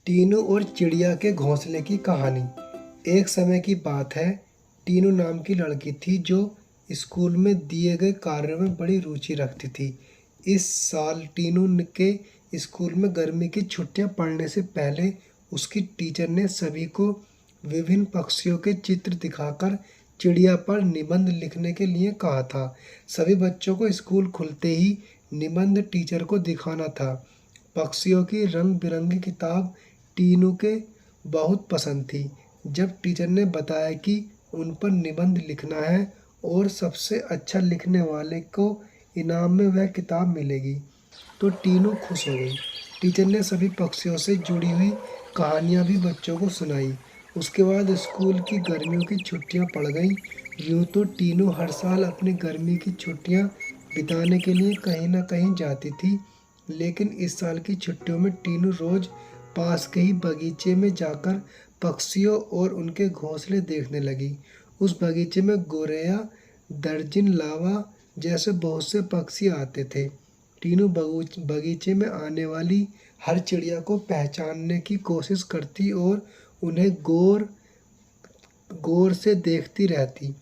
टीनू और चिड़िया के घोंसले की कहानी। एक समय की बात है। टीनू नाम की लड़की थी जो स्कूल में दिए गए कार्यों में बड़ी रुचि रखती थी। इस साल टीनू के स्कूल में गर्मी की छुट्टियां पड़ने से पहले उसकी टीचर ने सभी को विभिन्न पक्षियों के चित्र दिखाकर चिड़िया पर निबंध लिखने के लिए कहा था। सभी बच्चों को स्कूल खुलते ही निबंध टीचर को दिखाना था। पक्षियों की रंग बिरंगी किताब टीनू के बहुत पसंद थी। जब टीचर ने बताया कि उन पर निबंध लिखना है और सबसे अच्छा लिखने वाले को इनाम में वह किताब मिलेगी, तो टीनू खुश हो गई। टीचर ने सभी पक्षियों से जुड़ी हुई कहानियाँ भी बच्चों को सुनाई। उसके बाद स्कूल की गर्मियों की छुट्टियाँ पड़ गईं। यूँ तो टीनू हर साल अपनी गर्मी की छुट्टियाँ बिताने के लिए कहीं न कहीं जाती थी, लेकिन इस साल की छुट्टियों में टीनू रोज पास के ही बगीचे में जाकर पक्षियों और उनके घोंसले देखने लगी। उस बगीचे में गोरैया, दर्जिन, लावा जैसे बहुत से पक्षी आते थे। टीनू बगीचे में आने वाली हर चिड़िया को पहचानने की कोशिश करती और उन्हें गौर गौर से देखती रहती।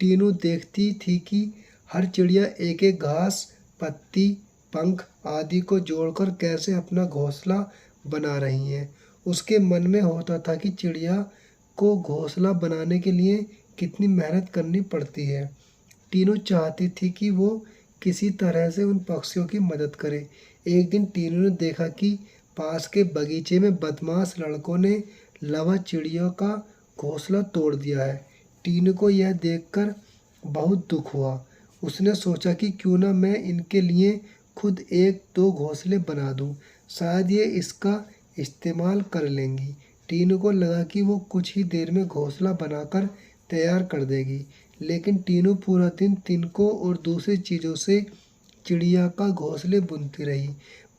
टीनू देखती थी कि हर चिड़िया एक एक घास, पत्ती, पंख आदि को जोड़कर कैसे अपना घोंसला बना रही हैं। उसके मन में होता था कि चिड़िया को घोंसला बनाने के लिए कितनी मेहनत करनी पड़ती है। टीनू चाहती थी कि वो किसी तरह से उन पक्षियों की मदद करे। एक दिन टीनू ने देखा कि पास के बगीचे में बदमाश लड़कों ने लावा चिड़ियों का घोंसला तोड़ दिया है। टीनू को यह देखकर बहुत दुख हुआ। उसने सोचा कि क्यों ना मैं इनके लिए खुद एक दो घोंसले बना दूं, शायद ये इसका इस्तेमाल कर लेंगी। टीनू को लगा कि वो कुछ ही देर में घोंसला बनाकर तैयार कर देगी, लेकिन टीनू पूरा दिन तिनकों और दूसरी चीज़ों से चिड़िया का घोंसले बुनती रही।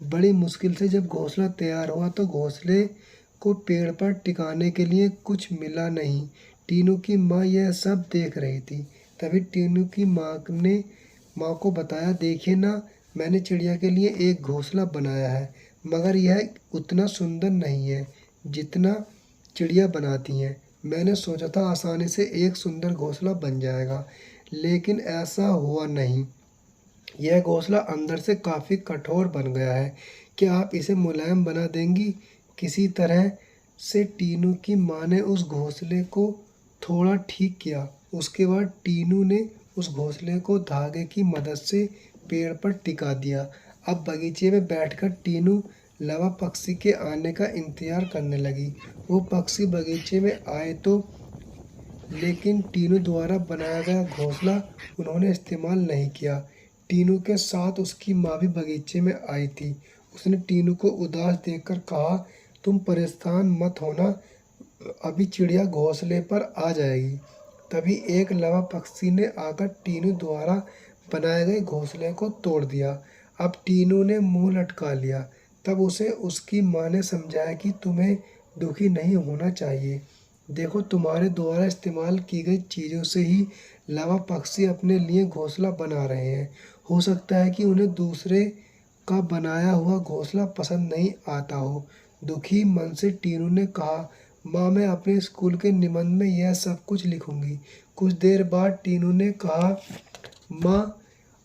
बड़ी मुश्किल से जब घोंसला तैयार हुआ तो घोंसले को पेड़ पर टिकाने के लिए कुछ मिला नहीं। टीनू की माँ यह सब देख रही थी। तभी टीनू की माँ को बताया, देखिए ना, मैंने चिड़िया के लिए एक घोंसला बनाया है, मगर यह उतना सुंदर नहीं है जितना चिड़िया बनाती हैं। मैंने सोचा था आसानी से एक सुंदर घोंसला बन जाएगा, लेकिन ऐसा हुआ नहीं। यह घोंसला अंदर से काफ़ी कठोर बन गया है। क्या आप इसे मुलायम बना देंगी? किसी तरह से टीनू की माँ ने उस घोंसले को थोड़ा ठीक किया। उसके बाद टीनू ने उस घोंसले को धागे की मदद से पेड़ पर टिका दिया। अब बगीचे में बैठकर टीनू लावा पक्षी के आने का इंतजार करने लगी। वो पक्षी बगीचे में आए तो, लेकिन टीनू द्वारा बनाया गया घोंसला उन्होंने इस्तेमाल नहीं किया। टीनू के साथ उसकी माँ भी बगीचे में आई थी। उसने टीनू को उदास देखकर कहा, तुम परेशान मत होना, अभी चिड़िया घोंसले पर आ जाएगी। तभी एक लावा पक्षी ने आकर टीनू द्वारा बनाए गए घोंसले को तोड़ दिया। अब टीनू ने मुंह लटका लिया। तब उसे उसकी माँ ने समझाया कि तुम्हें दुखी नहीं होना चाहिए। देखो, तुम्हारे द्वारा इस्तेमाल की गई चीज़ों से ही लावा पक्षी अपने लिए घोंसला बना रहे हैं। हो सकता है कि उन्हें दूसरे का बनाया हुआ घोंसला पसंद नहीं आता हो। दुखी मन से टीनू ने कहा, माँ, मैं अपने स्कूल के निबंध में यह सब कुछ लिखूंगी। कुछ देर बाद टीनू ने कहा, माँ,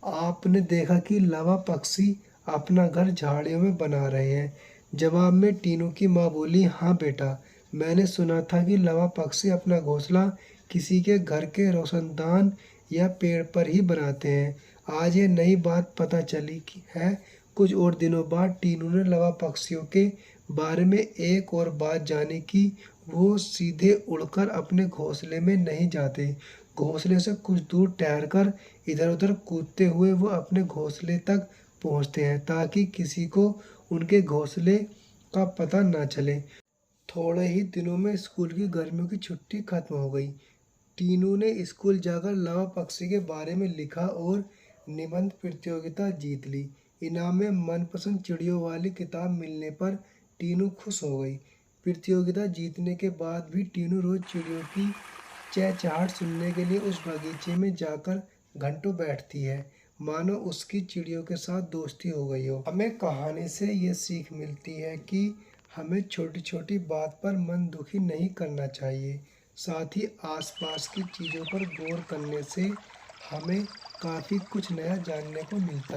आपने देखा कि लावा पक्षी अपना घर झाड़ियों में बना रहे हैं। जवाब में टीनू की माँ बोली, हाँ बेटा, मैंने सुना था कि लावा पक्षी अपना घोंसला किसी के घर के रोशनदान या पेड़ पर ही बनाते हैं। आज ये नई बात पता चली है। कुछ और दिनों बाद टीनू ने लावा पक्षियों के बारे में एक और बात जानी कि वो सीधे उड़कर अपने घोंसले में नहीं जाते। घोंसले से कुछ दूर ठहरकर इधर उधर कूदते हुए वो अपने घोंसले तक पहुंचते हैं, ताकि किसी को उनके घोंसले का पता ना चले। थोड़े ही दिनों में स्कूल की गर्मियों की छुट्टी खत्म हो गई। टीनू ने स्कूल जाकर लावा पक्षी के बारे में लिखा और निबंध प्रतियोगिता जीत ली। इनाम में मनपसंद चिड़ियों वाली किताब मिलने पर टीनू खुश हो गई। प्रतियोगिता जीतने के बाद भी टीनू रोज चिड़ियों की चहचहाट सुनने के लिए उस बगीचे में जाकर घंटों बैठती है, मानो उसकी चिड़ियों के साथ दोस्ती हो गई हो। हमें कहानी से ये सीख मिलती है कि हमें छोटी-छोटी बात पर मन दुखी नहीं करना चाहिए। साथ ही आसपास की चीज़ों पर गौर करने से हमें काफ़ी कुछ नया जानने को मिलता है।